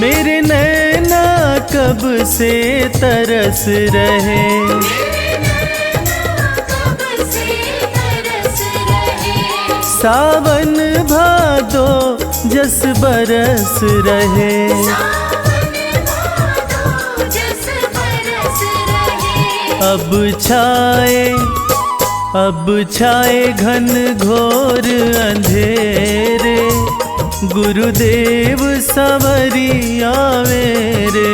मेरे नैना कब से तरस रहे, मेरे नैना कब से तरस रहे। सावन भादो जस बरस रहे। सावन भादो जस बरस रहे। अब छाए घन घोर अंधेरे, गुरुदेव सवरिया मेरे।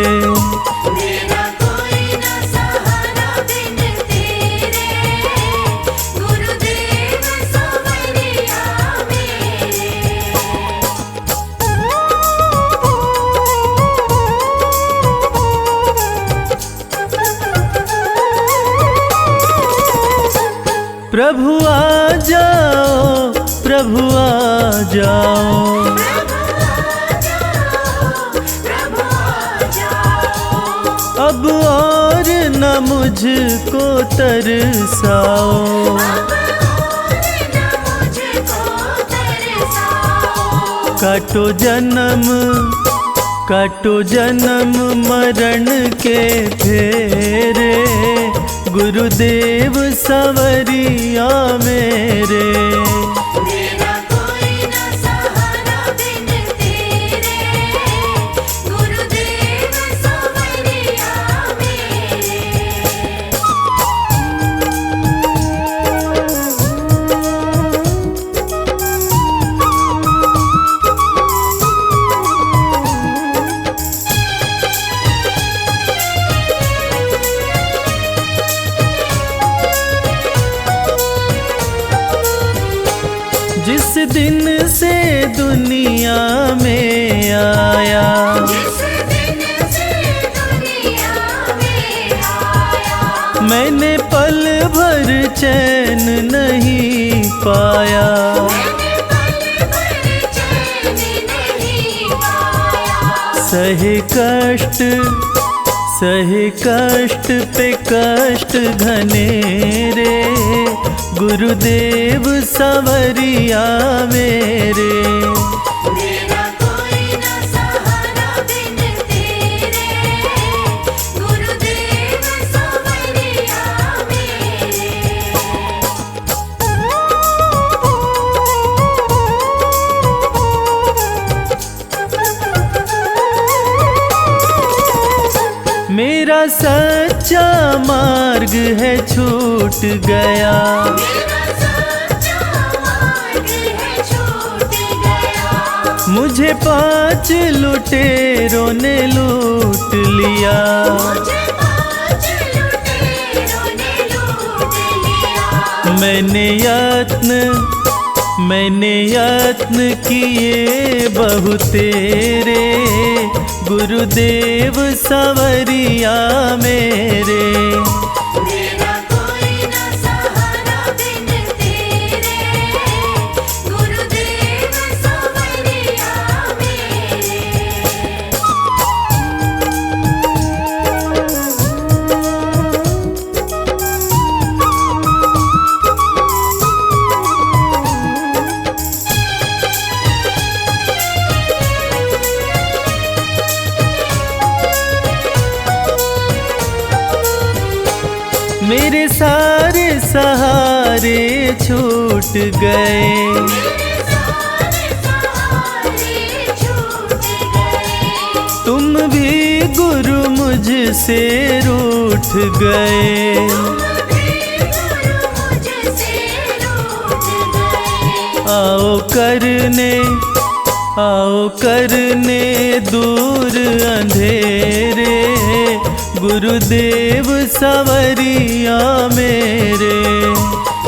मेरा कोई न सहारा बिन तेरे, गुरुदेव सवरिया मेरे। प्रभु आ जाओ, प्रभु आ जाओ, प्रभु आ जाओ। अब और न मुझको तरसाओ। अब और न मुझको तरसाओ। काटो जन्म मरण के फेरे, गुरुदेव सवरिया मेरे। मेरा कोई न सहारा बिन तेरे, गुरुदेव सवरिया मेरे। जिस दिन से दुनिया में आया, जिस दिन से दुनिया में आया, मैंने पल भर चैन नहीं पाया। मैंने पल भर चैन नहीं पाया। सहे कष्ट पे कष्ट घने रे, गुरुदेव सवरिया मेरे। मेरा कोई न सहारा बिन तेरे, गुरुदेव सवरिया मेरे। मेरा सच्चा मार्ग है छूट गया, मेरा सच्चा मार्ग है छूट गया। मुझे 5 लुटेरों ने लूट लिया। मुझे 5 लुटेरों ने लूट लिया। मैंने यत्न किए बहु तेरे, गुरुदेव सवरिया मेरे। मेरा कोई न सहारा बिन तेरे, गुरुदेव सवरिया मेरे। मेरे सारे सहारे छूट गए, मेरे सारे सहारे छूट गए। तुम भी गुरु मुझसे रूठ गए। तुम भी गुरु मुझसे रूठ गए। आओ करने दूर अंधेरे, गुरुदेव सवरिया मेरे।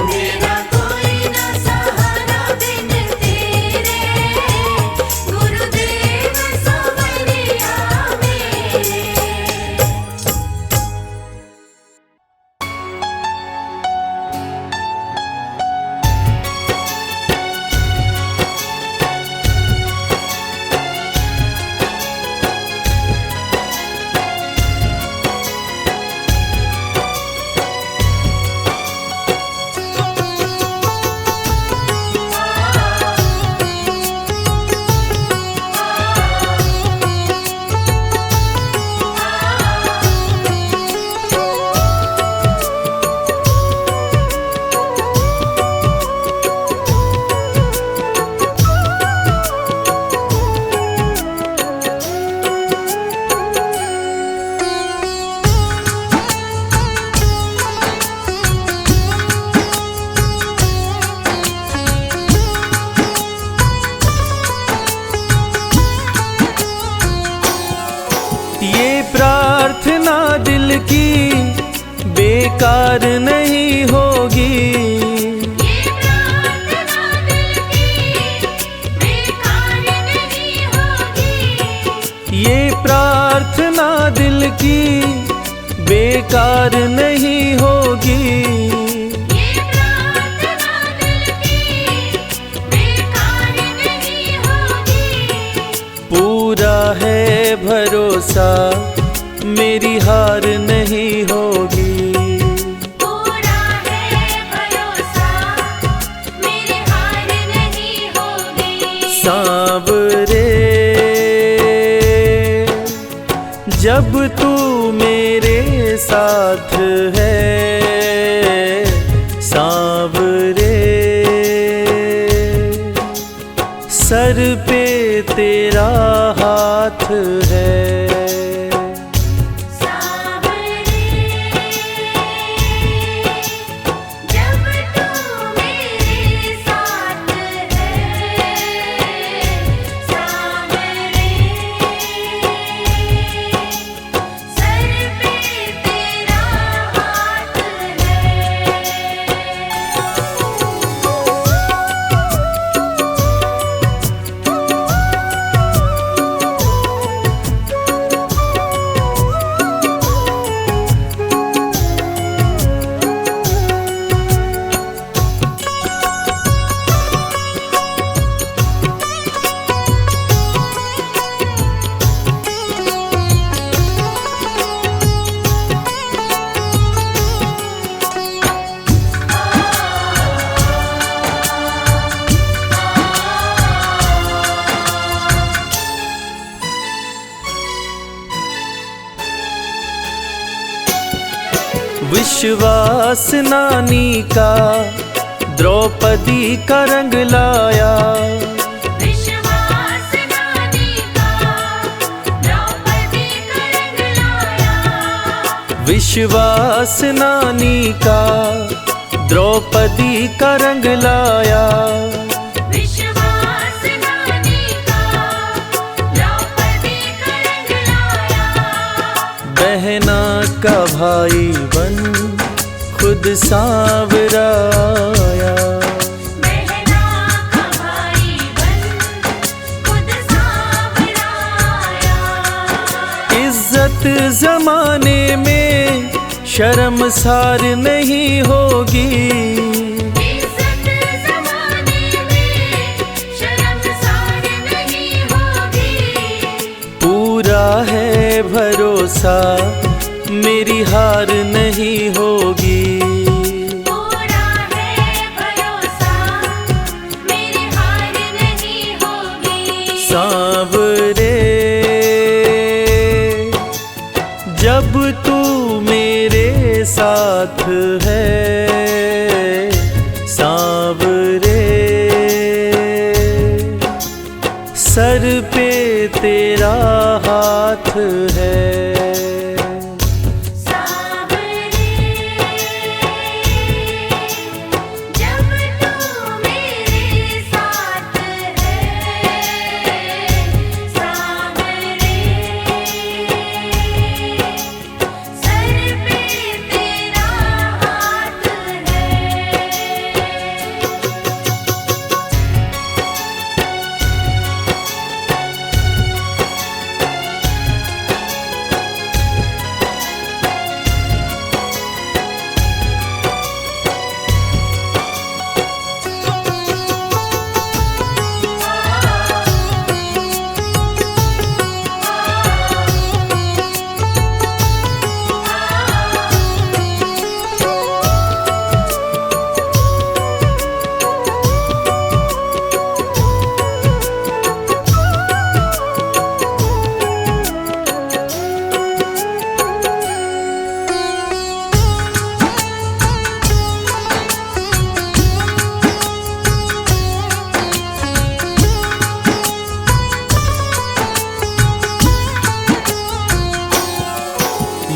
मेरा कोई न सहारा बिन तेरे, गुरुदेव सवरिया मेरे। प्रार्थना दिल की बेकार नहीं होगी, ये प्रार्थना दिल की बेकार नहीं होगी। ये प्रार्थना दिल की बेकार नहीं होगी। ये प्रार्थना दिल की बेकार नहीं होगी। पूरा है भरोसा मेरी हार नहीं होगी। पूरा है भरोसा मेरी हार नहीं होगी। सांवरे जब तू मेरे साथ है, सांवरे सर पे तेरा हाथ है। जब तू मेरे साथ है, सांवरे सर पे तेरा हाथ है। विश्वास नानी का द्रौपदी का रंग लाया। विश्वास नानी का द्रौपदी का रंग लाया। विश्वास नानी का द्रौपदी का रंग लाया। विश्वास नानी का द्रौपदी का रंग लाया। बहना का भाई बन खुद सांवराया। बहना का भाई बन खुद सांवराया। इज्जत जमाने में शर्मसार नहीं होगी। इज्जत ज़माने में शर्मसार नहीं होगी। पूरा है भरोसा मेरी हार नहीं होगी। पूरा है भरोसा मेरी हार नहीं होगी। सांवरे जब तू मेरे साथ है, सांवरे सर पे तेरा हाथ है। सांवरे जब तू मेरे साथ है, सांवरे सर पे तेरा हाथ है।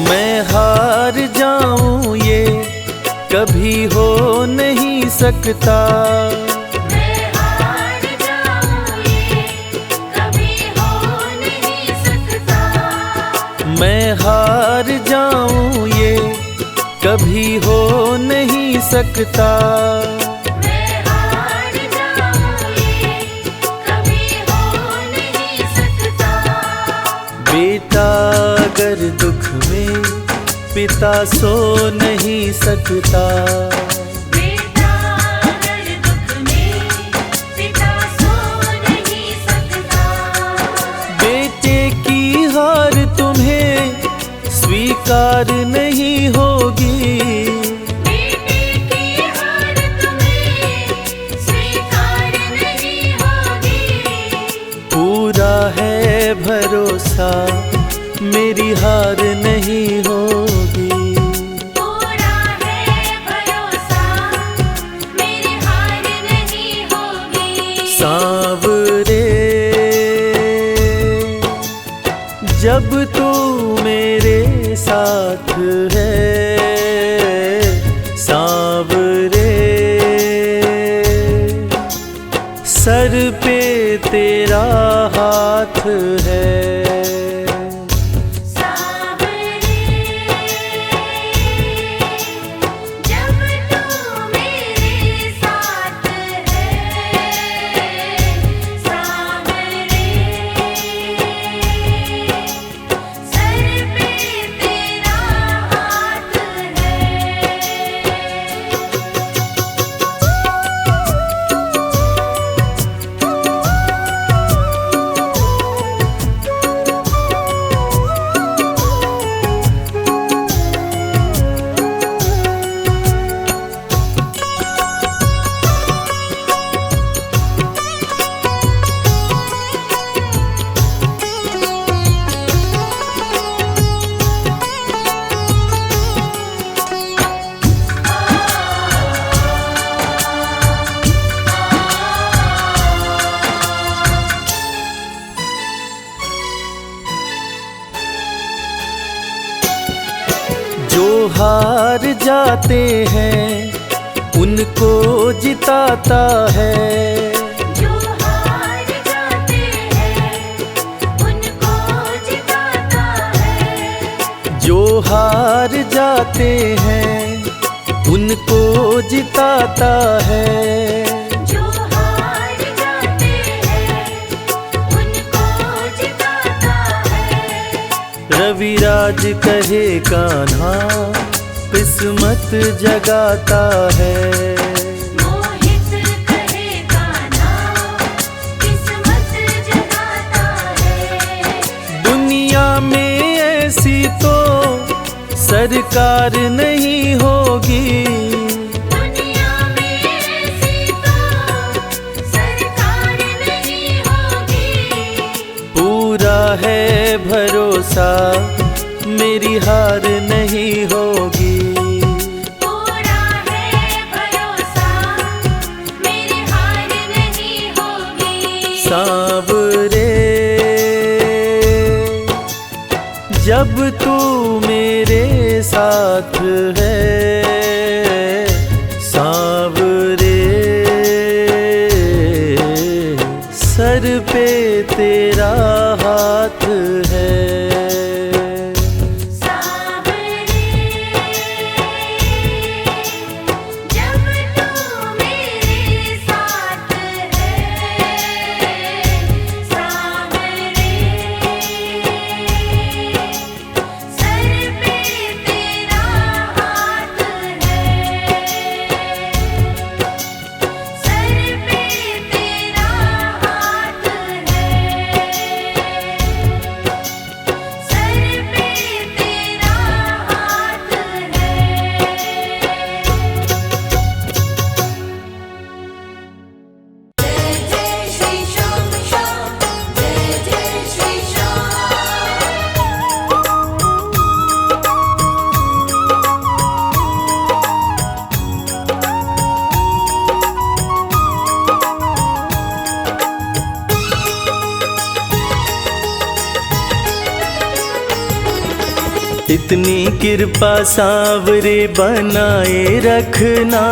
मैं हार जाऊं ये कभी हो नहीं सकता। मैं हार जाऊं ये कभी हो नहीं सकता। मैं हार जाऊं ये कभी हो नहीं सकता। मैं हार जाऊं ये कभी हो नहीं सकता। बेटा अगर दुख में पिता सो नहीं सकता। बेटा अगर दुख में पिता सो नहीं सकता। बेटे की हार तुम्हें स्वीकार नहीं होगी। बेटे की हार तुम्हें स्वीकार नहीं होगी। पूरा है भरोसा मेरी हार नहीं होगी। पूरा है भरोसा मेरी हार नहीं होगी। सांवरे जब तू मेरे साथ है, सांवरे सर पे तेरा हाथ है। सांवरे जब तू मेरे साथ है, सांवरे सर पे तेरा हाथ है। जो हार जाते हैं उनको जिताता है। जो हार जाते हैं उनको जिताता है। जो हार जाते हैं उनको जिताता है। जो हार जाते हैं उनको जिताता है। रविराज कहे कान्हा किस्मत जगाता है। मोहित कहे कान्हा किस्मत जगाता है। दुनिया में ऐसी तो सरकार नहीं होगी। दुनिया में ऐसी तो सरकार नहीं होगी। पूरा है भरोसा मेरी हार नहीं होगी। पूरा है भरोसा मेरी हार नहीं होगी। सांवरे जब तू मेरे साथ है, सांवरे सर पे तेरा हाथ है। सांवरे जब तू मेरे साथ है। सांवरे सर पे तेरा हाथ है। सर पे तेरा हाथ है। सर पे तेरा हाथ है। जय जय श्री श्याम श्याम, जय जय श्री श्याम। इतनी कृपा सांवरे बनाए रखना।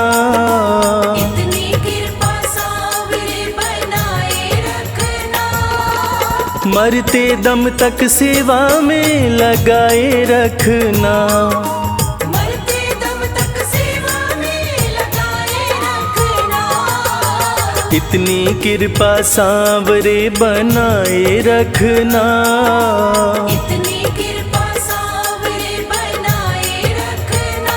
इतनी कृपा सांवरे बनाए रखना। मरते दम तक सेवा में लगाए रखना। मरते दम तक सेवा में लगाए रखना। इतनी कृपा सांवरे बनाए रखना। इतनी कृपा सांवरे बनाए रखना।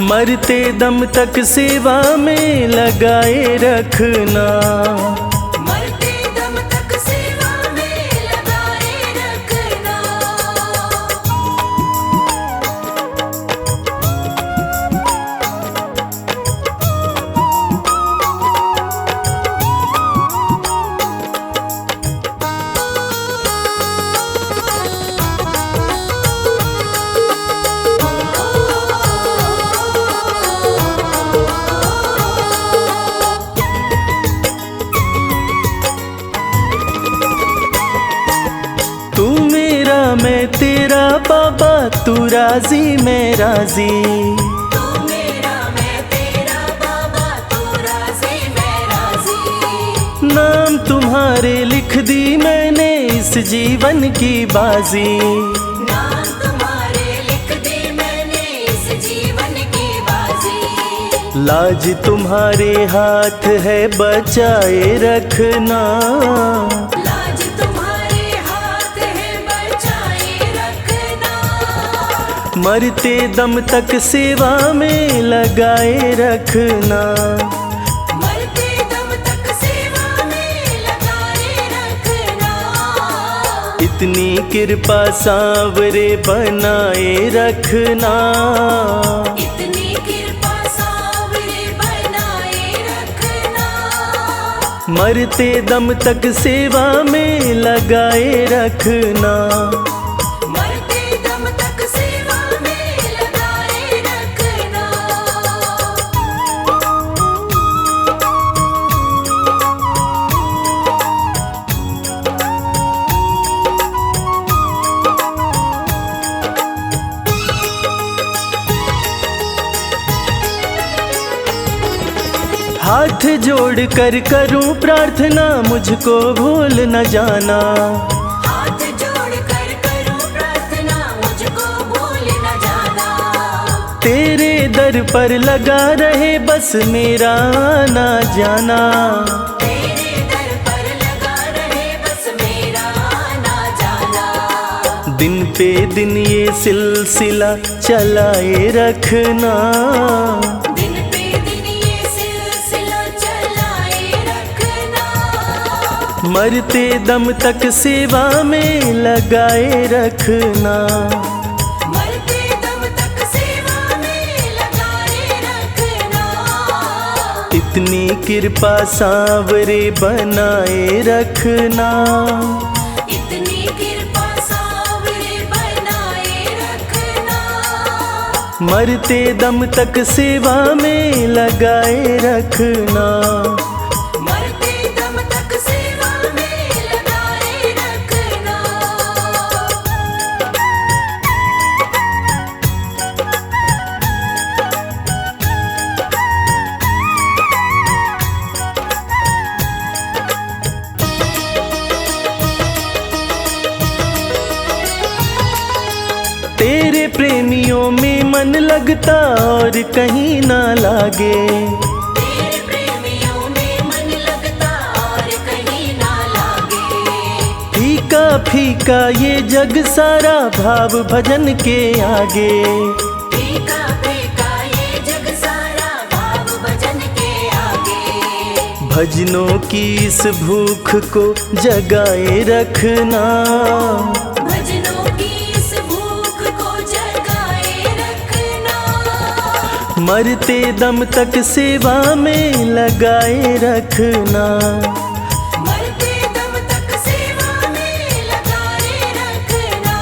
मरते दम तक सेवा में लगाए रखना। मरते दम तक सेवा में लगाए रखना। तू मेरा मैं तेरा बाबा, तू राजी मैं राजी। तू मेरा मैं तेरा बाबा, तू राजी मैं राजी। नाम तुम्हारे लिख दी मैंने इस जीवन की बाजी। नाम तुम्हारे लिख दे मैंने इस जीवन की बाजी। लाज तुम्हारे हाथ है बचाए रखना। लाज तुम्हारे हाथ है बचाए रखना। मरते दम तक सेवा में लगाए रखना। मरते दम तक सेवा में लगाए रखना। इतनी कृपा सांवरे बनाए रखना। इतनी कृपा सांवरे बनाए रखना। मरते दम तक सेवा में लगाए रखना। मरते दम तक सेवा में लगाए रखना। हाथ जोड़ कर करूं प्रार्थना, मुझको भूल न जाना। हाथ जोड़ कर करूं प्रार्थना, मुझको भूल न जाना। तेरे दर पर लगा रहे बस मेरा आना जाना। तेरे दर पर लगा रहे बस मेरा आना जाना। दिन पे दिन ये सिलसिला चलाए रखना। दिन पे दिन ये सिलसिला चलाए रखना। मरते दम तक सेवा में लगाए रखना। मरते दम तक सेवा में लगाए रखना। इतनी कृपा सांवरे बनाए रखना। इतनी कृपा सांवरे बनाए रखना। मरते दम तक सेवा में लगाए रखना। मरते दम तक सेवा में लगाए रखना। तेरे प्रेमियों में मन लगता और कहीं ना लागे। तेरे प्रेमियों में मन लगता और कहीं ना लागे। फीका फीका ये जग सारा भाव भजन के आगे। फीका फीका ये जग सारा भाव भजन के आगे। भजनों की इस भूख को जगाए रखना। भजनों की इस भूख को जगाए रखना। मरते दम तक सेवा में लगाए रखना। मरते दम तक सेवा में लगाए रखना।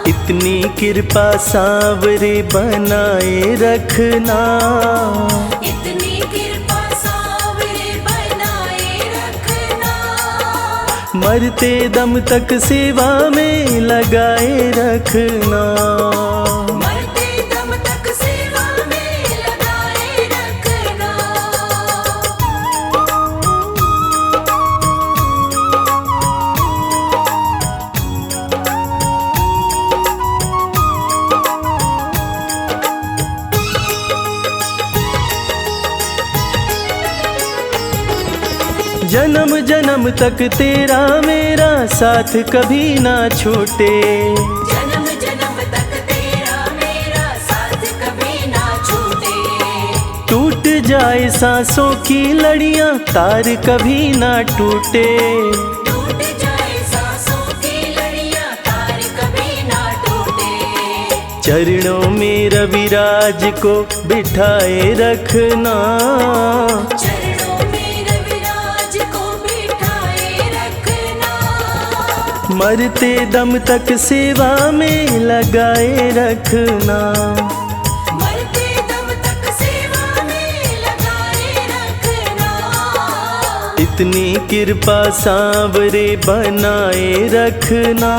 इतनी कृपा सांवरे बनाए रखना। इतनी कृपा सांवरे बनाए रखना। मरते दम तक सेवा में लगाए रखना। मरते दम तक सेवा में लगाए रखना। जन्म जन्म तक तेरा मेरा साथ कभी ना छूटे। जन्म जन्म तक तेरा मेरा साथ कभी ना छूटे। टूट जाए सांसों की लड़ियां तार कभी ना टूटे। टूट जाए सांसों की लड़ियां तार कभी ना टूटे। चरणों में रविराज को बिठाए रखना। चरणों में रविराज को बिठाए रखना। मरते दम तक सेवा में लगाए रखना। मरते दम तक सेवा में लगाए रखना। इतनी कृपा सांवरे बनाए रखना।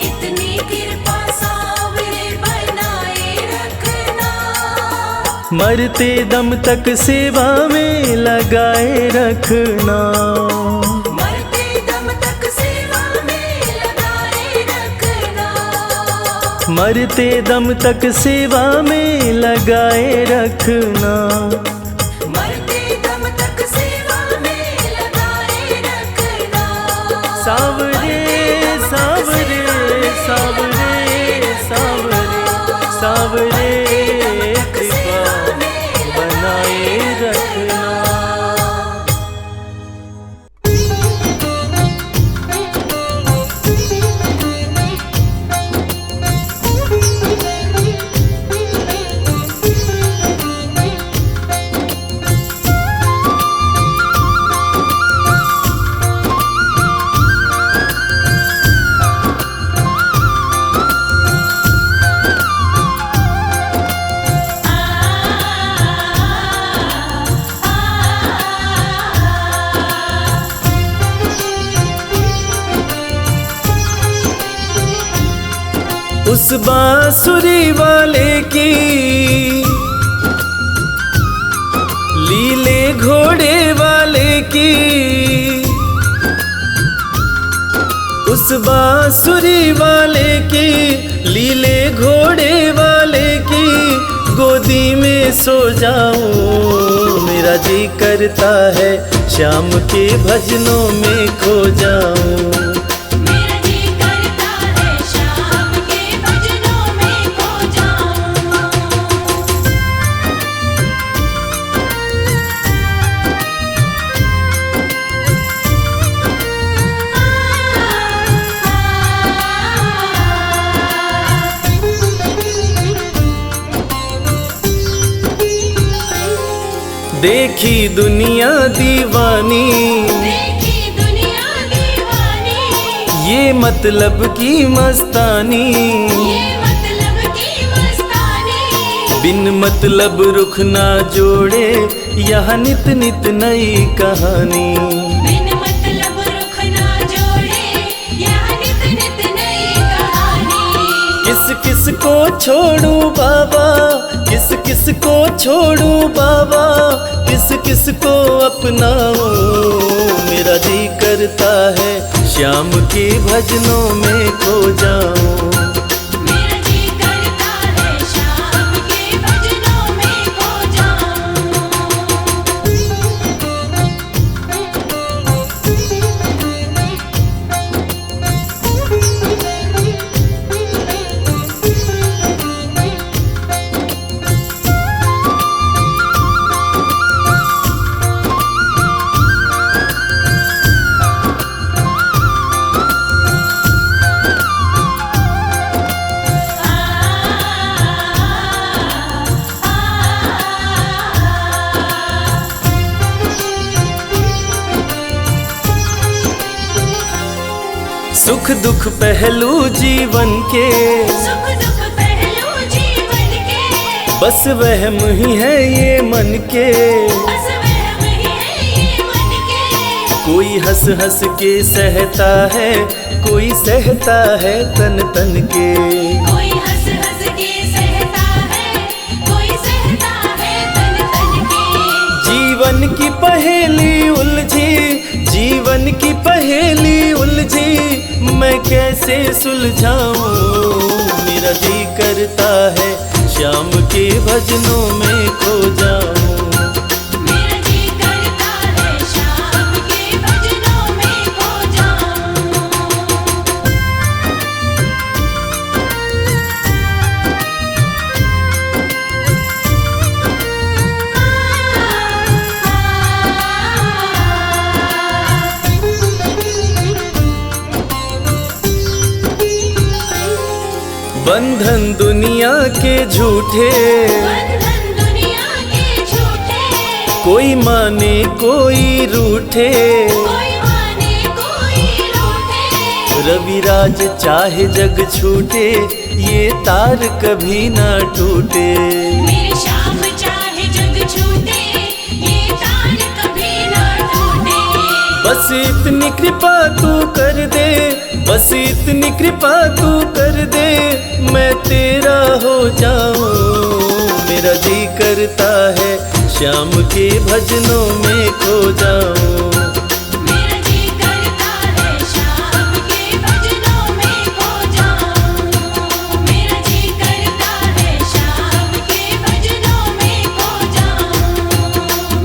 इतनी कृपा सांवरे बनाए रखना। मरते दम तक सेवा में लगाए रखना। मरते दम तक सेवा में लगाए रखना। मरते दम तक सेवा में लगाए रखना। मरते दम तक सेवा में लगाए रखना। सांवरे सांवरे सांवरे सांवरे सांवरे कृपा बनाए रखना। उस बांसुरी वाले की लीले घोड़े वाले की, उस बांसुरी वाले की, लीले घोड़े वाले की गोदी में सो जाऊं। मेरा जी करता है श्याम के भजनों में खो जाऊं। मेरा जी करता है श्याम के भजनों में खो जाऊं। देखी दुनिया दीवानी, देखी दुनिया दीवानी, ये मतलब की मस्तानी, ये मतलब की मस्तानी। बिन मतलब रुख ना जोड़े यहाँ नित नित नई कहानी। बिन मतलब रुख ना जोड़े यहाँ नित नित नई कहानी। किस किस को छोड़ू बाबा, किस किस को छोड़ू बाबा, किस किस को अपनाऊं। मेरा जी करता है श्याम के भजनों में खो जाऊं। मेरा जी करता है श्याम के भजनों में खो सुख दुख पहलू जीवन के, सुख दुख पहलू जीवन के, बस वहम ही है ये मन के। बस वहम ही है ये मन के। कोई हंस हंस के सहता है, कोई सहता है तन तन के। कोई हंस हंस के सहता है, कोई सहता है तन तन के। जीवन की पहेली उलझी, जीवन की पहेली उलझी, मैं कैसे सुलझाऊं। मेरा जी करता है श्याम के भजनों में खो जाऊं। मेरा जी करता है श्याम के भजनों में खो जाऊं। बंधन दुनिया के झूठे, बंधन दुनिया के झूठे, कोई माने कोई रूठे। कोई माने कोई रूठे। रविराज चाहे जग छूटे, ये तार कभी ना टूटे। मेरे श्याम चाहे जग छूटे, ये तार कभी ना टूटे। बस इतनी कृपा तू कर दे, बस इतनी कृपा तू कर दे, मैं तेरा हो जाऊं। मेरा जी करता है श्याम के भजनों में खो जाऊं। मेरा जी करता है श्याम के भजनों में खो जाऊं। मेरा जी करता है श्याम के भजनों में खो जाऊं।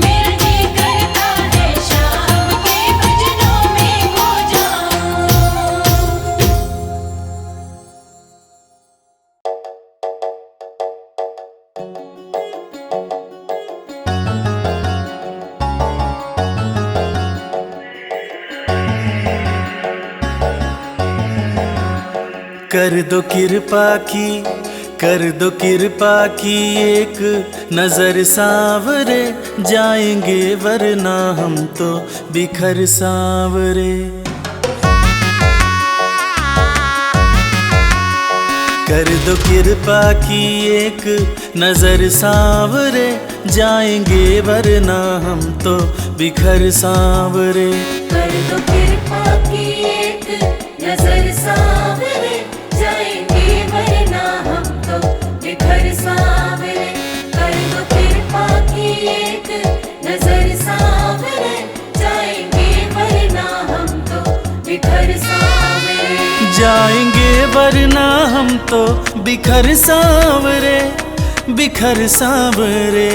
मेरा जी करता है श्याम के भजनों में खो जाऊं। कर दो कृपा की, कर दो कृपा की, एक नजर सावरे जाएंगे वरना हम तो बिखर सावरे। कर दो कृपा की, एक नजर सावरे जाएंगे वरना हम तो बिखर सावरे। कर दो कृपा की, एक नजर सावरे जाएंगे वरना हम तो बिखर सावरे। कर दो कृपा की, एक नजर तो बिखर सांवरे, बिखर सांवरे,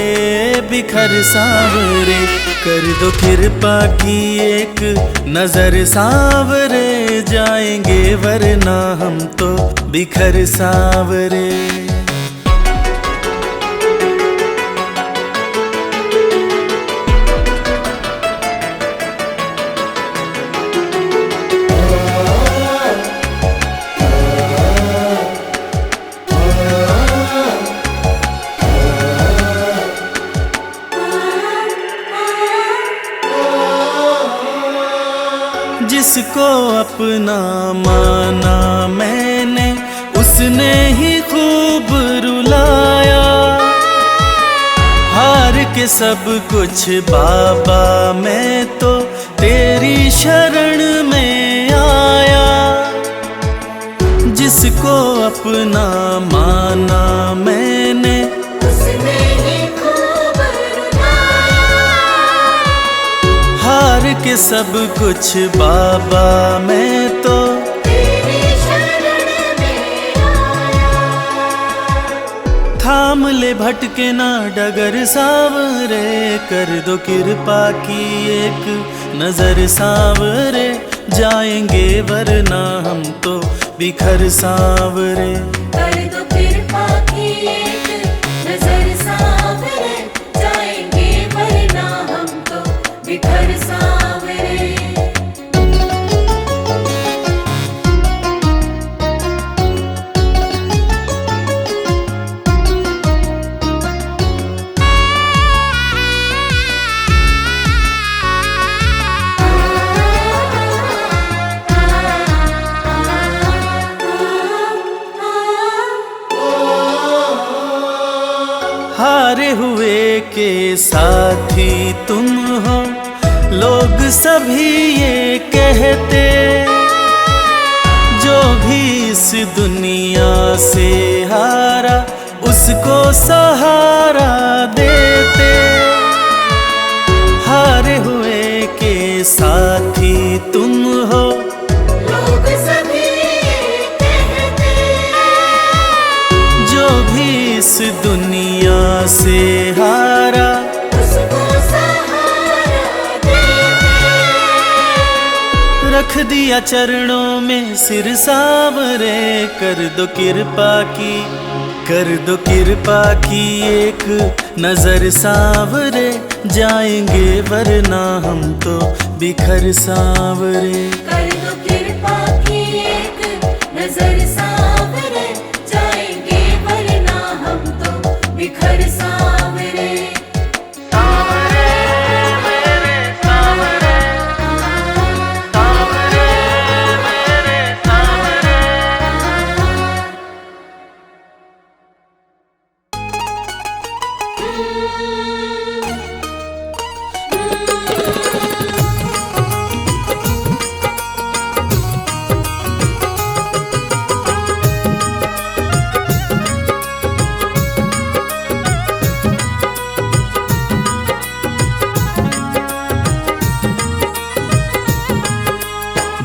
बिखर सांवरे। कर दो कृपा की एक नजर सांवरे, जाएंगे वरना हम तो बिखर सांवरे। जिसको अपना माना मैंने, उसने ही खूब रुलाया। हार के सब कुछ बाबा मैं तो तेरी शरण में आया। जिसको अपना माना मैंने, उसने ही खूब हार के सब कुछ बाबा मैं तो तेरी शरण में आया। थाम ले भटके ना डगर सांवरे, कर दो कृपा की एक नजर सांवरे, जाएंगे वरना हम तो बिखर सांवरे। कर दो कृपा की एक नजर सांवरे, जाएंगे वरना हम तो बिखर सांवरे। हारे हुए के साथी तुम हो, लोग सभी ये कहते। जो भी इस दुनिया से हारा, उसको सहारा देते। हारे हुए के साथी तुम हो, लोग सभी कहते। जो भी इस दुनिया से हारा, उसको सहारा देते। रख दिया चरणों में सिर सांवरे। कर दो कृपा की, कर दो कृपा की एक नजर सांवरे, जाएंगे वरना हम तो बिखर सांवरे। कर दो कृपा की एक नजर सांवरे, जाएंगे वरना हम तो बिखर सांवरे।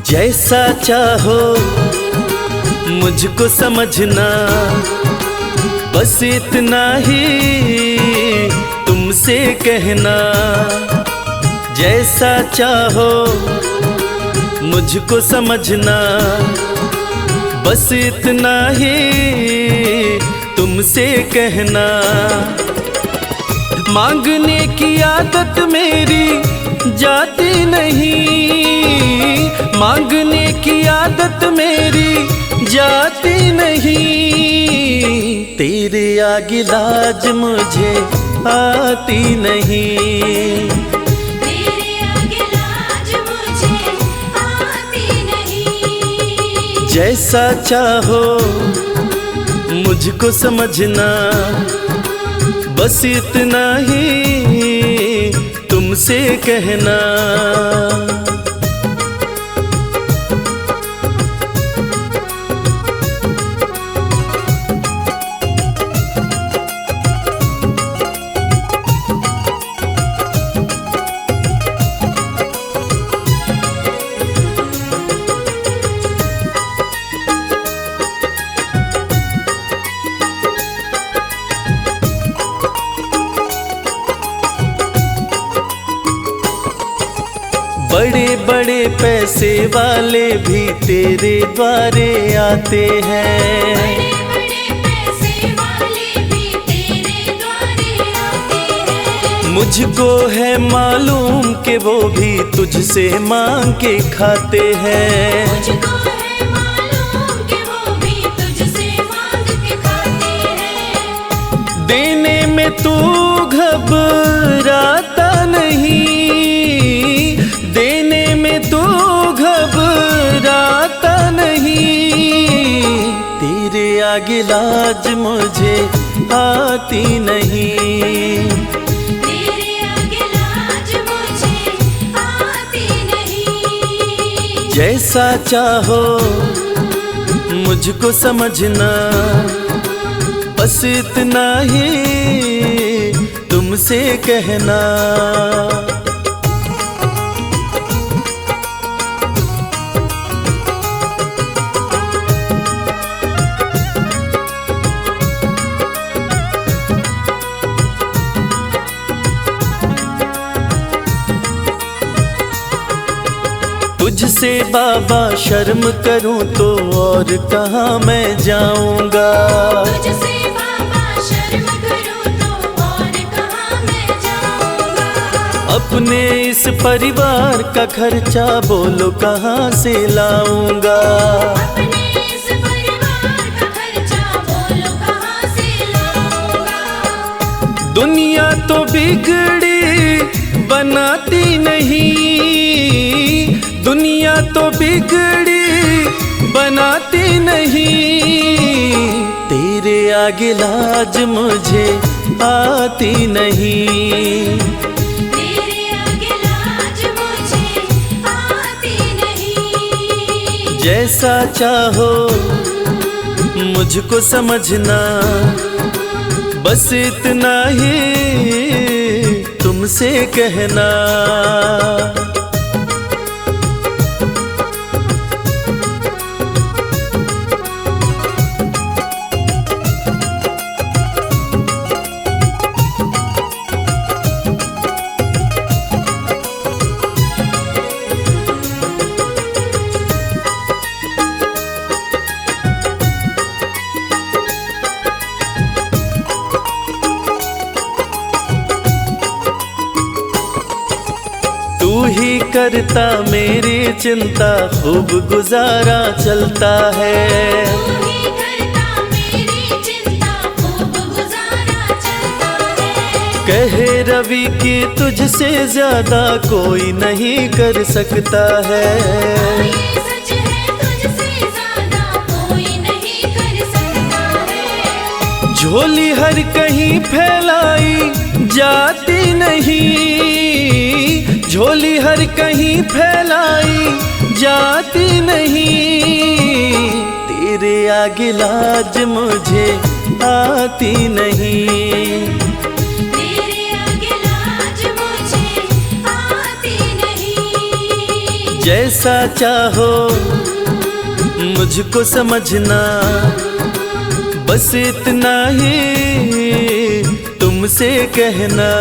जैसा चाहो मुझको समझना, बस इतना ही तुमसे कहना। जैसा चाहो मुझको समझना, बस इतना ही तुमसे कहना। मांगने की आदत मेरी जाती नहीं, मांगने की आदत मेरी जाती नहीं। तेरे आगे लाज मुझे आती नहीं। तेरे आगे लाज मुझे आती नहीं। जैसा चाहो मुझको समझना, बस इतना ही तुमसे कहना। बड़े बड़े पैसे वाले भी तेरे द्वारे आते हैं। बड़े बड़े पैसे वाले भी तेरे द्वारे आते हैं। मुझको है मालूम कि वो भी तुझसे मांग के खाते हैं। मुझको है मालूम कि वो भी तुझसे मांग के खाते हैं। देने में तू घबराता नहीं, देने में तू घबराता नहीं। तेरे आगे लाज मुझे आती नहीं। तेरे आगे लाज मुझे आती नहीं। जैसा चाहो मुझको समझना, बस इतना ही तुमसे कहना। तुझसे बाबा शर्म करूं तो और कहाँ मैं जाऊंगा। तुझसे बाबा शर्म करूं तो और कहाँ मैं जाऊंगा। अपने इस परिवार का खर्चा बोलो कहाँ से लाऊंगा। अपने इस परिवार का खर्चा बोलो कहाँ से लाऊंगा। दुनिया तो बिगड़ी बनाती नहीं, दुनिया तो बिगड़ी बनाती नहीं। तेरे आगे लाज मुझे आती नहीं। तेरे आगे लाज मुझे आती नहीं। जैसा चाहो मुझको समझना, बस इतना ही तुमसे कहना। तू ही करता मेरी चिंता, खूब गुजारा चलता है। तू ही करता मेरी चिंता, खूब गुजारा चलता है। कहे रवि कि तुझसे ज्यादा कोई नहीं कर सकता है। ये सच है, तुझसे ज्यादा कोई नहीं कर सकता है। झोली हर कहीं फैलाई जाती नहीं, झोली हर कहीं फैलाई जाती नहीं। तेरे आगे लाज मुझे आती नहीं। तेरे आगे लाज मुझे आती नहीं। जैसा चाहो मुझको समझना, बस इतना ही तुमसे कहना।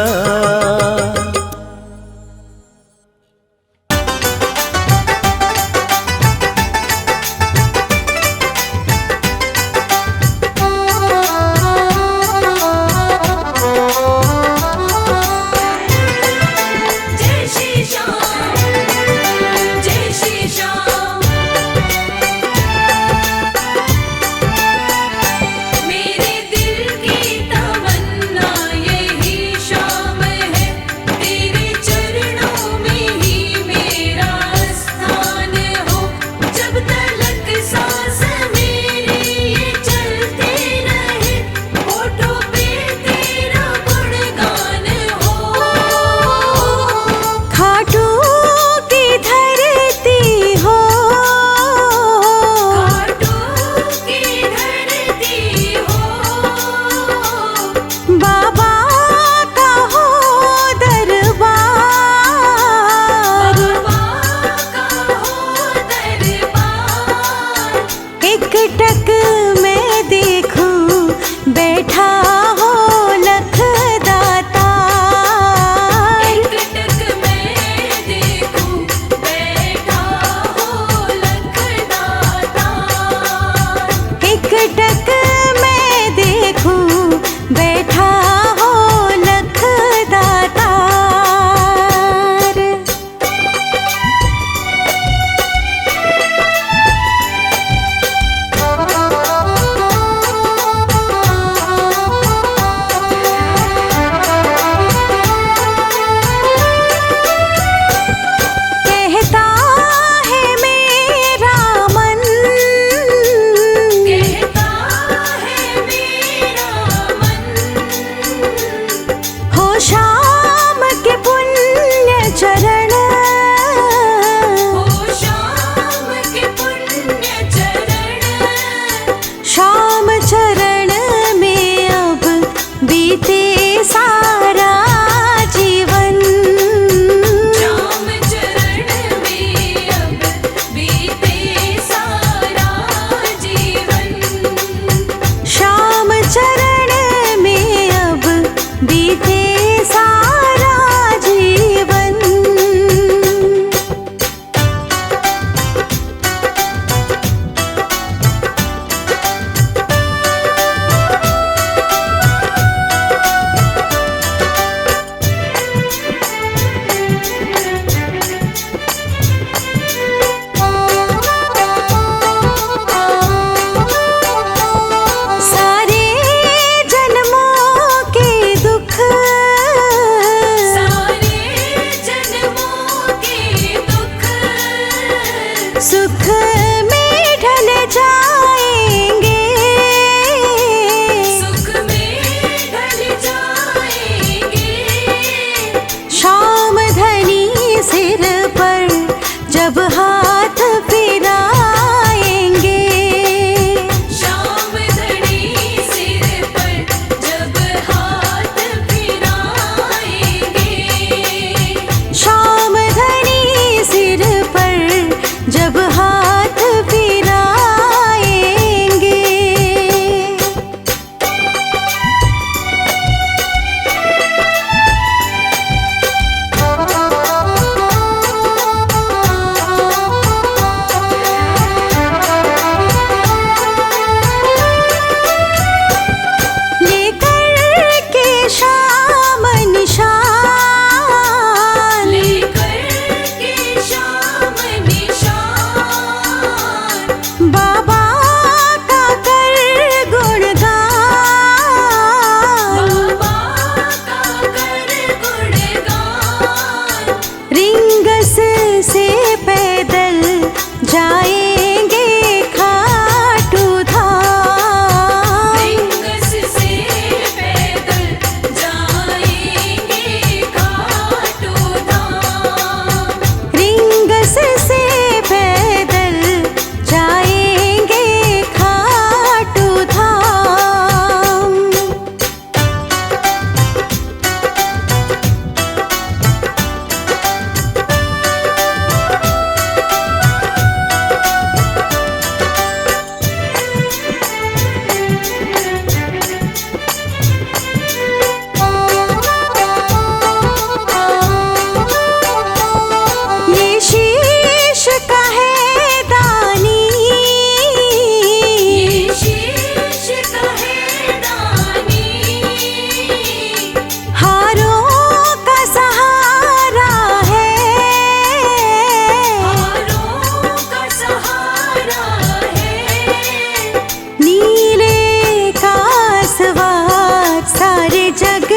जय श्री श्याम, जय श्री श्याम। मेरे दिल की तमन्ना यही शाम है,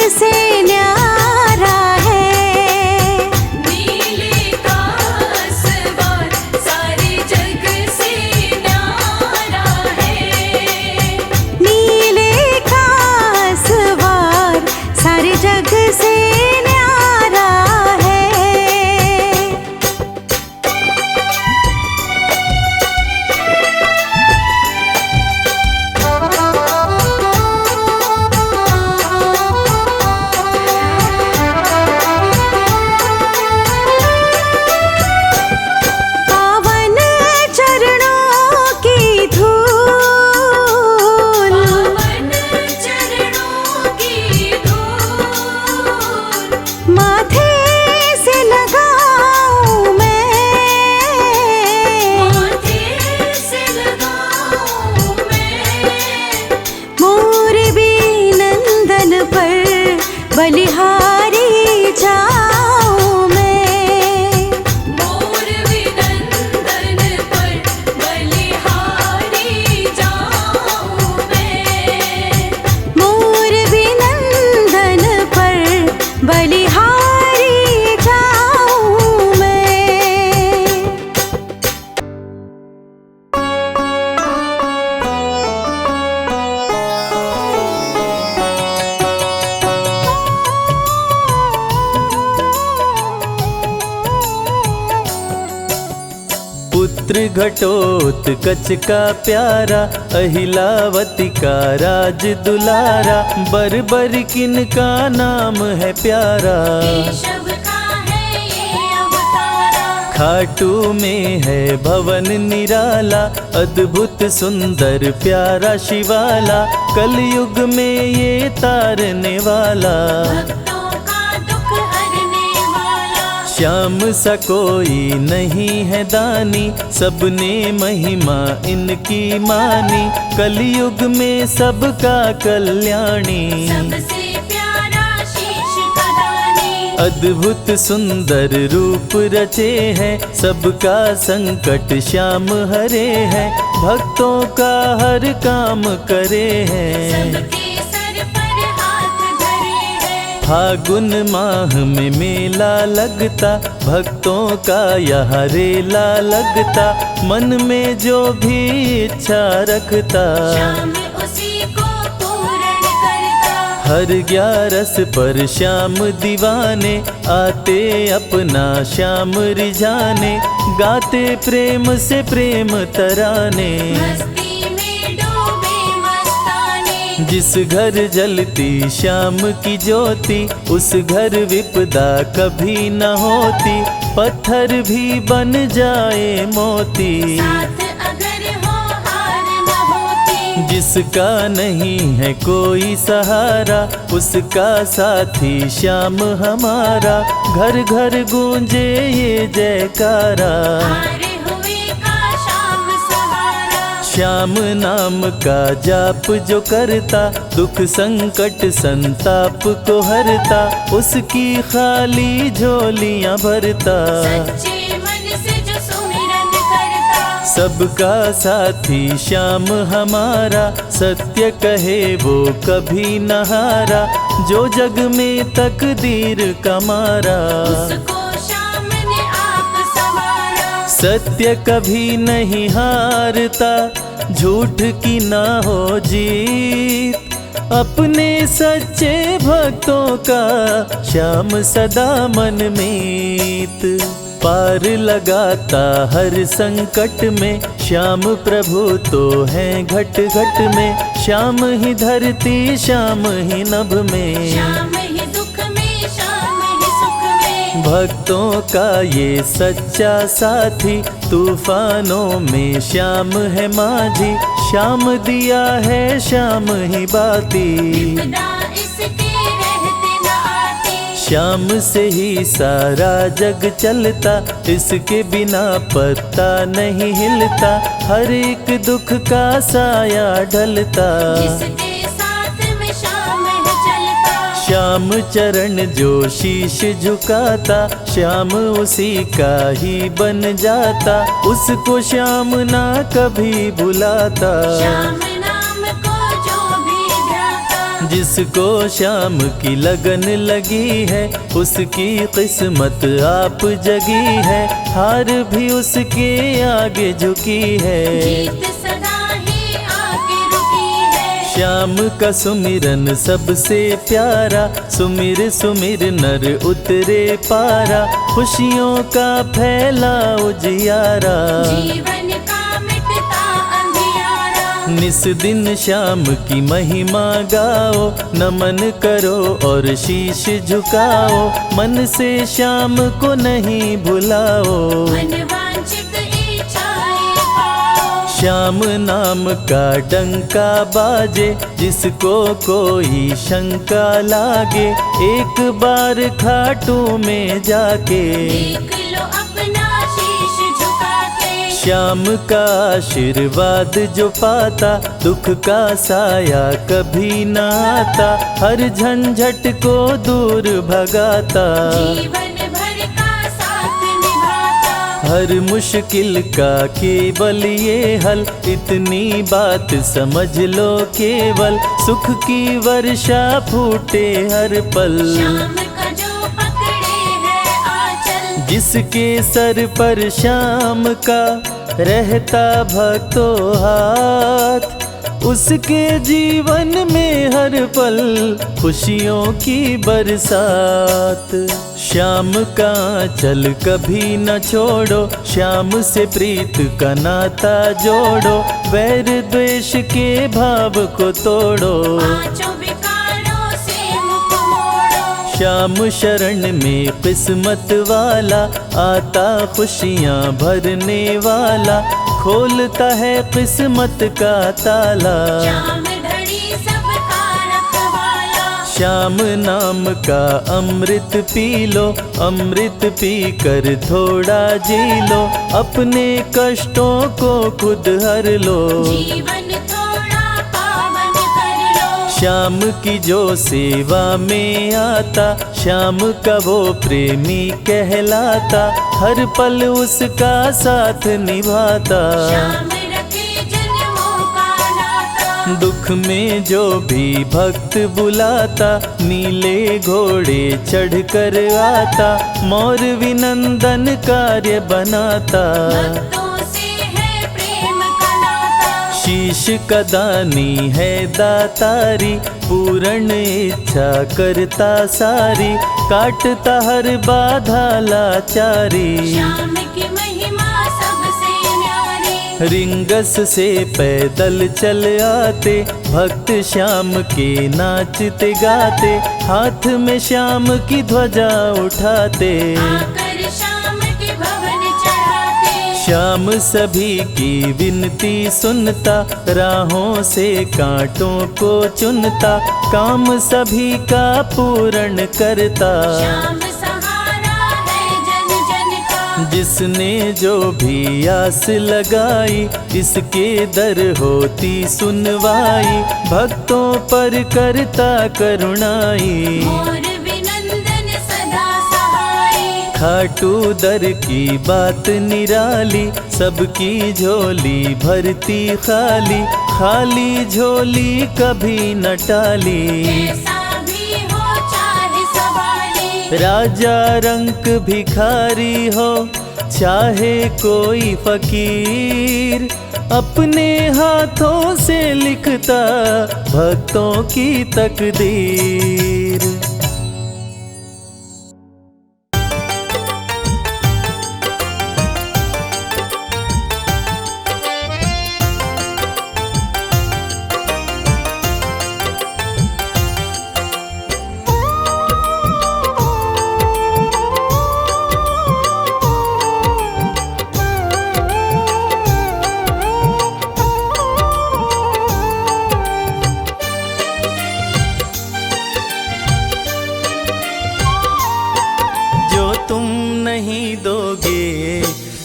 से न्यारा है। नीले का सवार सारे जग से न्यारा है। नीले का सवार सारे जग से न्यारा है। पावन चरणों की धूल, पावन चरणों की धूल माथे से लगाऊं मैं, माथे से लगाऊं मैं। मोर भी नंदन पर बलिहारी जाऊं मैं। मोर विनंदन पर बलिहारी जाऊं मैं। मोर भी नंदन पर बलिहारी जाऊं मैं। पुत्र घटोत्कच का प्यारा, अहिलावती का राज दुलारा, बर किन का नाम है प्यारा। केशव का है ये अवतारा। खाटू में है भवन निराला, अद्भुत सुंदर प्यारा शिवाला, कलयुग में ये तारने वाला। भक्तों का दुख हरने वाला। श्याम सा कोई नहीं है दानी, सबने महिमा इनकी मानी, कलयुग में सबका कल्याणी। सबसे प्यारा शीश का दानी। अद्भुत सुंदर रूप रचे हैं, सबका संकट श्याम हरे हैं, भक्तों का हर काम करे हैं। सबके सर पर हाथ धरे हैं। फागुन माह में मेला लगता, भक्तों का यहाँ रेला लगता, मन में जो भी इच्छा रखता, श्याम उसी को पूर्ण करता। हर 11 पर श्याम दीवाने, आते अपना श्याम रिझाने, गाते प्रेम से प्रेम तराने। मस्ती में डूबे मस्ताने। जिस घर जलती श्याम की ज्योति, उस घर विपदा कभी न होती, पत्थर भी बन जाए मोती। साथ अगर हो हार न होती। जिसका नहीं है कोई सहारा, उसका साथी श्याम हमारा, घर घर गूंजे ये जयकारा। हारे हुए का श्याम सहारा। श्याम नाम का जाप जो करता, दुख संकट संताप को हरता, उसकी खाली झोलियां भरता। सच्चे मन से जो सुमिरन करता। सबका साथी श्याम हमारा, सत्य कहे वो कभी न हारा, जो जग में तकदीर का मारा। उसको श्याम ने आप संवारा। सत्य कभी नहीं हारता, झूठ की ना हो जीत, अपने सच्चे भक्तों का श्याम सदा मन मीत। पार लगाता हर संकट में, श्याम प्रभु तो हैं घट घट में, श्याम ही धरती श्याम ही नभ में, श्याम ही दुख में श्याम ही सुख में। भक्तों का ये सच्चा साथी, तूफानों में श्याम है माझी, श्याम दिया है श्याम ही बाती। विपदा इसके रहते न आती। श्याम से ही सारा जग चलता, इसके बिना पत्ता नहीं हिलता, हर एक दुख का साया ढलता। जिसके साथ में श्याम है चलता। श्याम चरण जो शीश झुकाता, श्याम उसी का ही बन जाता, उसको श्याम ना कभी बुलाता। श्याम नाम को जो भी ध्याता। जिसको शाम की लगन लगी है उसकी किस्मत आप जगी है, हार भी उसके आगे झुकी है। जीत सदा ही आगे रुकी है। श्याम का सुमिरन सबसे प्यारा, सुमिर सुमिर नर उतरे पारा, खुशियों का फैला उजियारा। जीवन का मिटता अंधियारा। निस दिन श्याम की महिमा गाओ, नमन करो और शीश झुकाओ, मन से श्याम को नहीं भुलाओ। मनवांछित इच्छाएं पाओ। श्याम नाम का डंका बाजे, जिसको कोई शंका लागे, एक बार खाटू में जाके देख लो अपना शीश झुका के। श्याम का आशीर्वाद जो पाता, दुख का साया कभी न आता, हर झंझट को दूर भगाता। जीवन भर का साथ निभाता। हर मुश्किल का केवल ये हल, इतनी बात समझ लो केवल, सुख की वर्षा फूटे हर पल। श्याम का जो पकड़े है आंचल, जिसके सर पर श्याम का रहता भक्तों हाथ, उसके जीवन में हर पल खुशियों की बरसात। श्याम का चल कभी न छोड़ो, श्याम से प्रीत का नाता जोड़ो, वैर द्वेष के भाव को तोड़ो। पांचों विकारों से मुख मोड़ो। श्याम शरण में किस्मत वाला, आता खुशियाँ भरने वाला, खोलता है किस्मत का ताला। श्याम धड़ी सबका रखवाला। श्याम नाम का अमृत पी लो, अमृत पी कर थोड़ा जी लो, अपने कष्टों को खुद हर लो। जीवन थोड़ा पावन कर लो। श्याम की जो सेवा में आता, श्याम का वो प्रेमी कहलाता, हर पल उसका साथ निभाता। श्याम रखे जन्मों का नाता। दुख में जो भी भक्त बुलाता, नीले घोड़े चढ़ कर आता, मोर विनंदन कार्य बनाता। भक्तों से है प्रेम का नाता। शीश का दानी है दातारी, पूर्ण इच्छा करता सारी, काटता हर बाधा लाचारी। श्याम की महिमा सबसे न्यारी। रिंगस से पैदल चल आते, भक्त श्याम के नाचते गाते, हाथ में श्याम की ध्वजा उठाते। आकर श्याम के भवन चढ़ाते। श्याम सभी की विनती सुनता, राहों से कांटों को चुनता, काम सभी का पूर्ण करता। श्याम सहारा है जन जन का। जिसने जो भी आस लगाई, इसके दर होती सुनवाई, भक्तों पर करता करुणाई। मोर विनंदन सदा सहाय। खाटू दर की बात निराली, सबकी झोली भरती खाली, खाली झोली कभी न टाली। कैसा भी हो चाहे सवाली। राजा रंक भिखारी हो, चाहे कोई फकीर, अपने हाथों से लिखता भक्तों की तकदीर।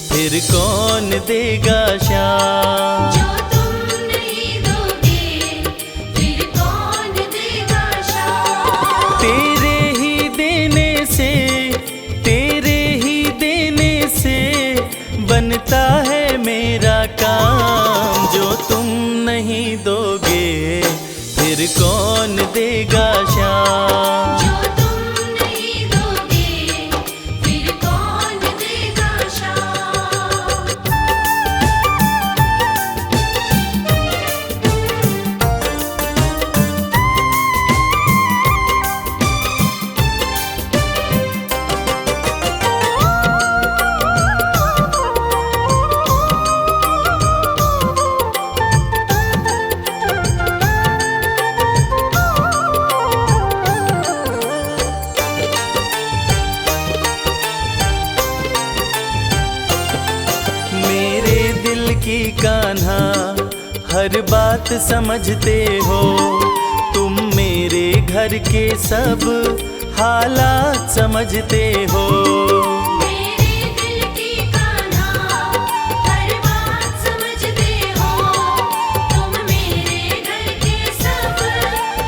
फिर कौन देगा श्याम? जो तुम नहीं दोगे फिर कौन देगा श्याम? तेरे ही देने से बनता है मेरा काम। जो तुम नहीं दोगे फिर कौन देगा देगा श्याम। जो तुम नहीं दोगे फिर कौन देगा श्याम। मेरे दिल की कान्हा हर बात समझते हो, तुम मेरे घर के सब हालात समझते हो। मेरे दिल की कान्हा हर बात समझते हो, तुम मेरे घर के सब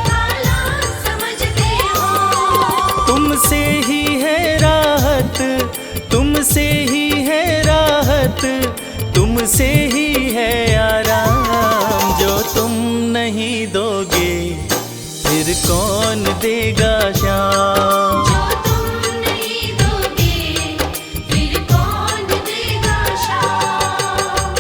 हालात समझते हो। तुमसे ही है राहत, तुमसे ही है राहत, तुमसे ही है आराम। जो तुम नहीं दोगे फिर कौन देगा श्याम। जो तुम नहीं दोगे फिर कौन देगा श्याम।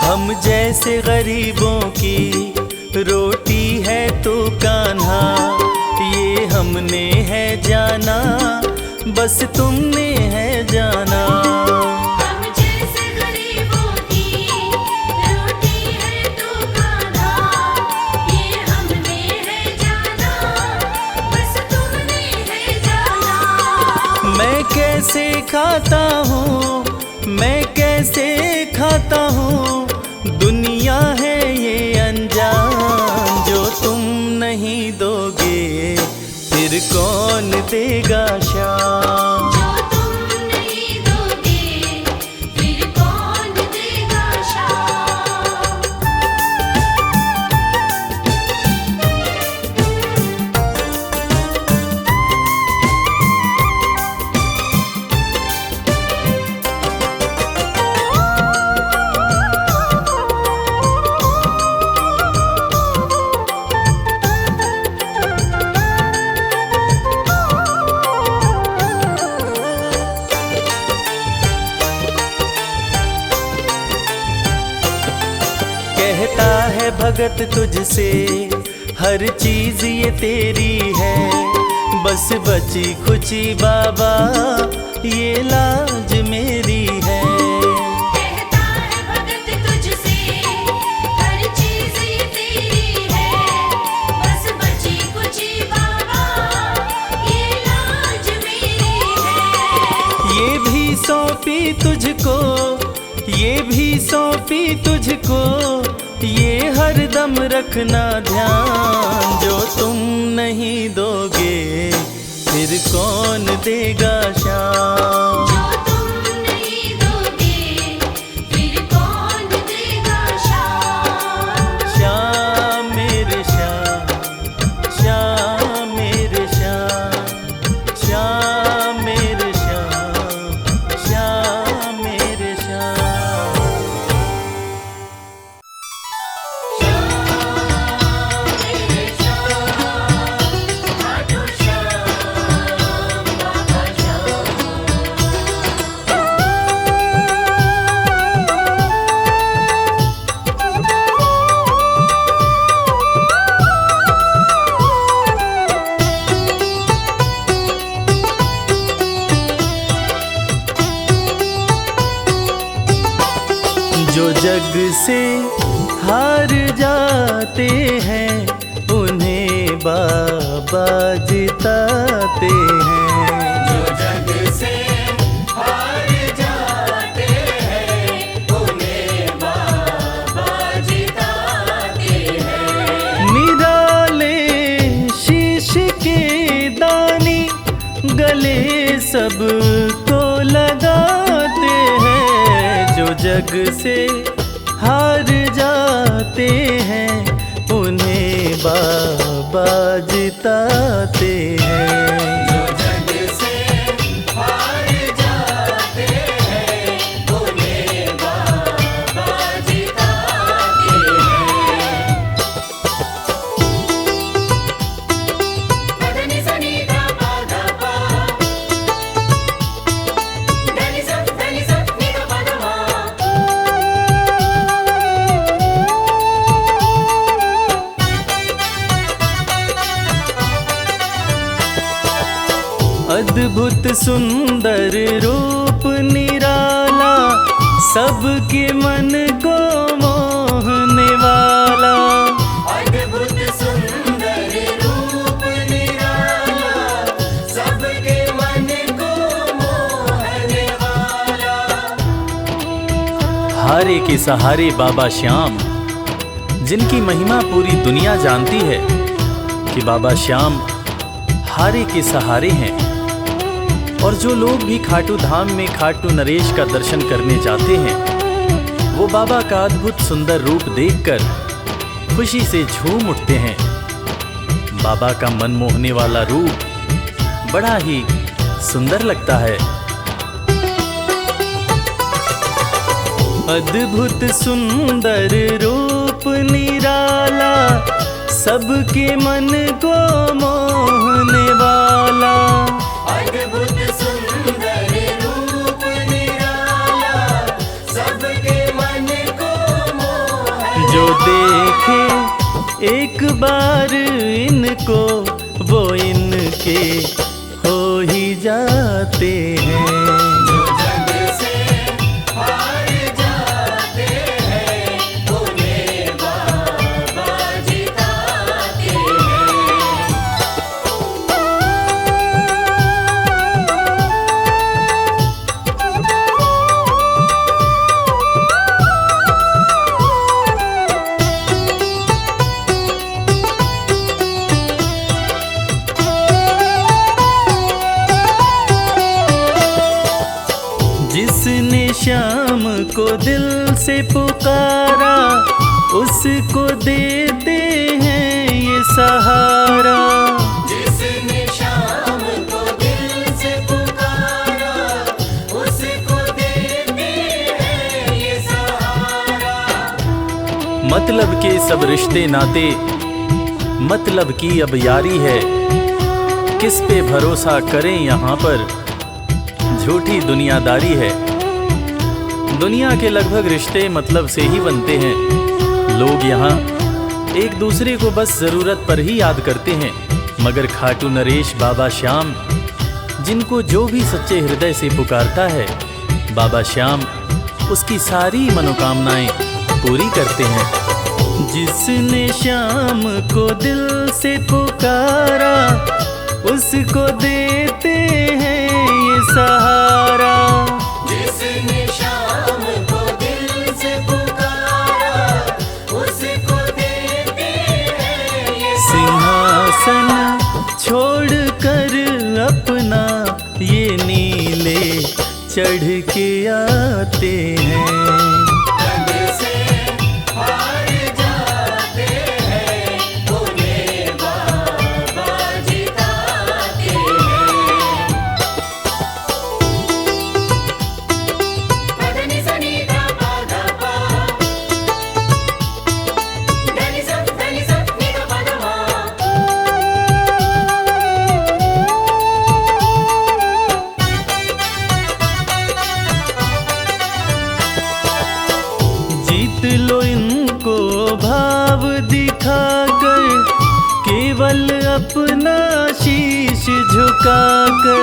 हम जैसे गरीबों की रोटी है तो कान्हा, ये हमने है जाना, बस तुमने है जाना। हम जैसे गरीबों की रोटी है तो कान्हा, ये हमने है जाना, बस तुमने है जाना। मैं कैसे खाता हूँ, मैं कैसे खाता हूँ, दुनिया है ये अनजान। जो तुम नहीं दोगे फिर कौन देगा श्याम। जो तुम नहीं दोगे फिर कौन देगा श्याम। कहता है भगत तुझसे हर चीज ये तेरी है, बस बची खुची बाबा ये लाज मेरी है। कहता है भगत तुझसे हर चीज ये तेरी है, बस बची कुची बाबा ये लाज मेरी है। ये भी सौंपी तुझको, ये भी सौंपी तुझको, ये हर दम रखना ध्यान। जो तुम नहीं दोगे फिर कौन देगा श्याम। जो तुम नहीं दोगे फिर कौन देगा श्याम। श्याम मेरे श्याम, श्याम मेरे श्याम, श्याम मेरे श्याम, श्याम मेरे श्याम। जो जग से हार जाते हैं उन्हें बाबा जिताते हैं। जो जग से हार जाते हैं उन्हें बाबा जिताते हैं। निराले शीश के दानी गले सबको लगाते हैं। जो जग से हार जाते हैं उन्हें बाबा जिताते हैं। अद्भुत सुंदर रूप निराला, सबके मन को मोहने वाला। अद्भुत सुंदर रूप निराला, सबके मन को मोहने वाला। हारे के सहारे बाबा श्याम, जिनकी महिमा पूरी दुनिया जानती है कि बाबा श्याम हारे के सहारे हैं। और जो लोग भी खाटू धाम में खाटू नरेश का दर्शन करने जाते हैं, वो बाबा का अद्भुत सुंदर रूप देखकर खुशी से झूम उठते हैं। बाबा का मन मोहने वाला रूप बड़ा ही सुंदर लगता है। अद्भुत सुंदर रूप निराला, सबके मन को मोहने वाला। अद्भुत सुंदर रूप निराला, सबके मन को मोहने। जो देखे एक बार इनको, वो इनके हो ही जाते हैं। जिसने श्याम को दिल से पुकारा, उसको देते हैं ये सहारा। जिसने श्याम को दिल से पुकारा, उसको देते हैं ये सहारा। मतलब के सब रिश्ते नाते, मतलब की अब यारी है। किस पे भरोसा करें यहाँ पर, झूठी दुनियादारी है। दुनिया के लगभग रिश्ते मतलब से ही बनते हैं। लोग यहाँ एक दूसरे को बस जरूरत पर ही याद करते हैं, मगर खाटू नरेश बाबा श्याम, जिनको जो भी सच्चे हृदय से पुकारता है, बाबा श्याम उसकी सारी मनोकामनाएं पूरी करते हैं। जिसने श्याम को दिल से पुकारा, उसको देते हैं ये सहारा। जिसने श्याम को दिल से पुकारा, उसको देते हैं ये सिंहासन छोड़कर अपना ये नीले चढ़ के आते हैं। जीत लो इनको भाव दिखाकर, केवल अपना शीश झुकाकर।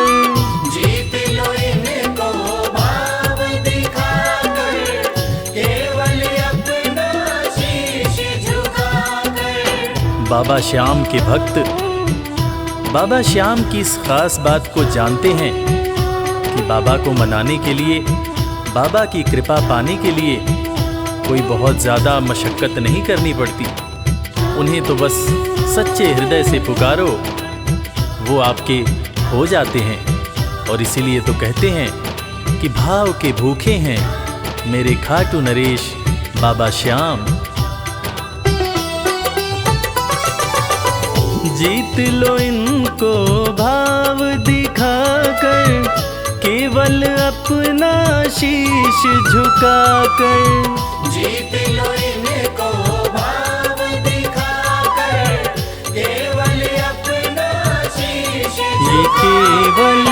जीत लो इनको भाव दिखाकर, केवल अपना शीश झुकाकर। बाबा श्याम के भक्त बाबा श्याम की इस खास बात को जानते हैं कि बाबा को मनाने के लिए, बाबा की कृपा पाने के लिए कोई बहुत ज़्यादा मशक्क़त नहीं करनी पड़ती। उन्हें तो बस सच्चे हृदय से पुकारो, वो आपके हो जाते हैं। और इसीलिए तो कहते हैं कि भाव के भूखे हैं मेरे खाटू नरेश बाबा श्याम। जीत लो इनको भाव दिखाकर, केवल अपना शीश झुकाकर। जीत लो इनको भाव दिखाकर, केवल अपना शीश ये केवल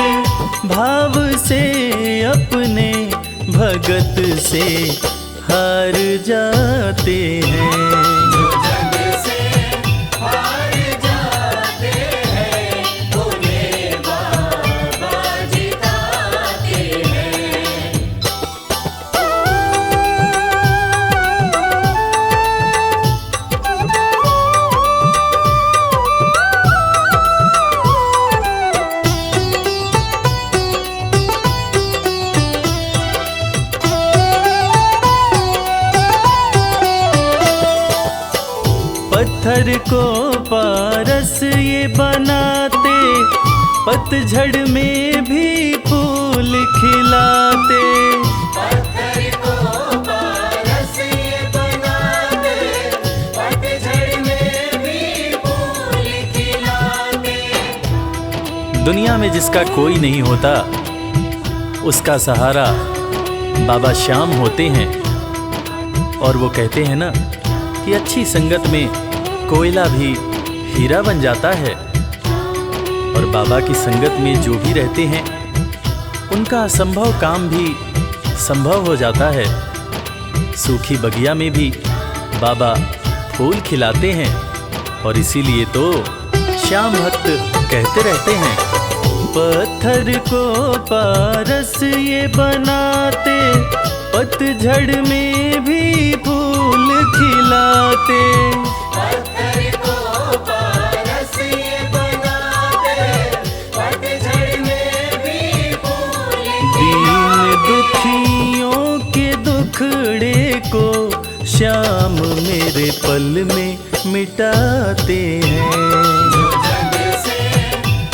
भाव से अपने भगत से हार जाते हैं। जो जग से हार जाते हैं, उन्हें बाबा जिताते हैं। पत्थर को पारस ये बनाते, पतझड़ में भी फूल खिलाते। पत्थर को पारस ये बनाते, पतझड़ में भी फूल खिलाते। दुनिया में जिसका कोई नहीं होता, उसका सहारा बाबा श्याम होते हैं। और वो कहते हैं ना कि अच्छी संगत में कोयला भी हीरा बन जाता है। और बाबा की संगत में जो भी रहते हैं, उनका असंभव काम भी संभव हो जाता है। सूखी बगिया में भी बाबा फूल खिलाते हैं। और इसीलिए तो श्याम भक्त कहते रहते हैं, पत्थर को पारस ये बनाते, पतझड़ में भी फूल खिलाते। पत्थर को पारस ये बनाते, पतझड़ में भी फूल दीन दुखियों के दुखड़े को श्याम मेरे पल में मिटाते हैं। जो जग से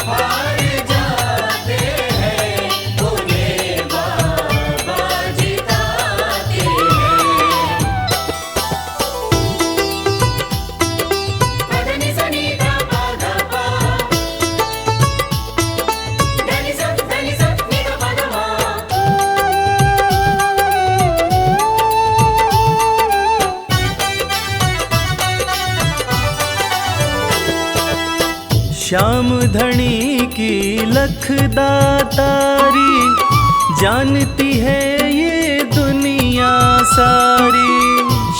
हार जाते हैं, उन्हें बाबा जिताते हैं। पदनि सनि धा पा धा पा, धनि सा नि धा पा धा मा। श्याम धनी की लख दातारी, जानती है ये दुनिया सारी।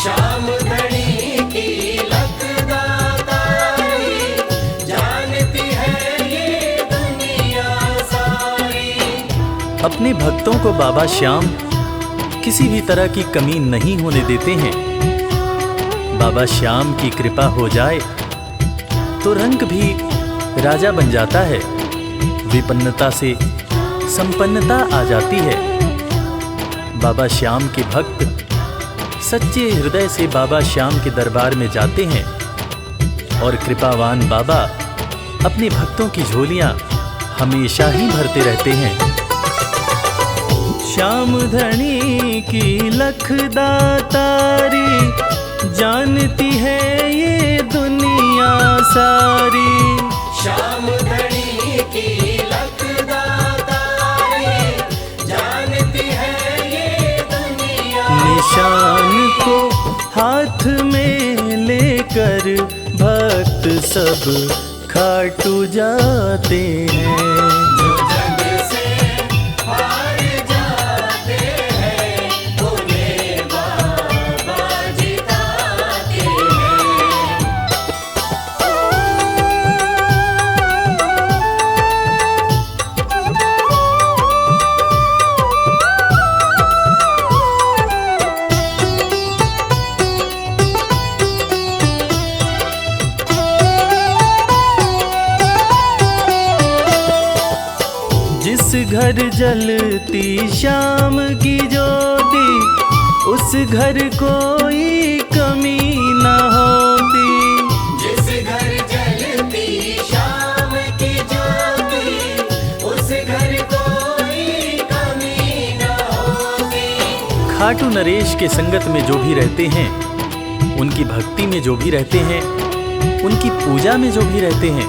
श्याम धनी की लख दातारी, जानती है ये दुनिया सारी। अपने भक्तों को बाबा श्याम किसी भी तरह की कमी नहीं होने देते हैं। बाबा श्याम की कृपा हो जाए तो रंग भी राजा बन जाता है। विपन्नता से संपन्नता आ जाती है। बाबा श्याम के भक्त सच्चे हृदय से बाबा श्याम के दरबार में जाते हैं। और कृपावान बाबा अपने भक्तों की झोलियां हमेशा ही भरते रहते हैं। श्याम धनी की लख दातारी, जानती है ये दुनिया सारी। श्याम धनी की लख दातारी, जानती है ये दुनिया। निशान को हाथ में लेकर भक्त सब खाटू जाते हैं। जो जग से हार जाते हैं, उन्हें बाबा जिताते हैं। जिस घर जलती श्याम की ज्योति, उस घर कोई कमी न होती। जिस घर जलती श्याम की ज्योति, उस घर कोई कमी न होती। खाटू नरेश के संगत में जो भी रहते हैं, उनकी भक्ति में जो भी रहते हैं, उनकी पूजा में जो भी रहते हैं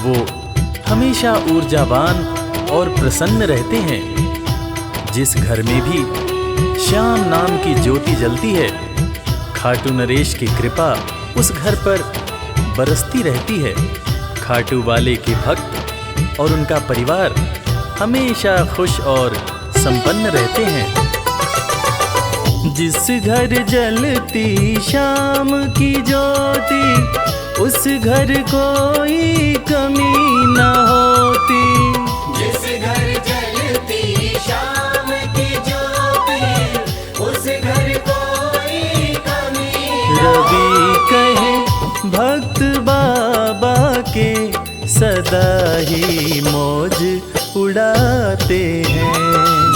वो हमेशा ऊर्जावान और प्रसन्न रहते हैं। जिस घर में भी श्याम नाम की ज्योति जलती है, खाटू नरेश की कृपा उस घर पर बरसती रहती है। खाटू वाले के भक्त और उनका परिवार हमेशा खुश और संपन्न रहते हैं। जिस घर जलती शाम की ज्योति उस घर कोई कमी न होती। जिस घर जलती शाम की ज्योति उस घर कोई कमी रवि कहे भक्त बाबा के सदा ही मौज उड़ाते हैं।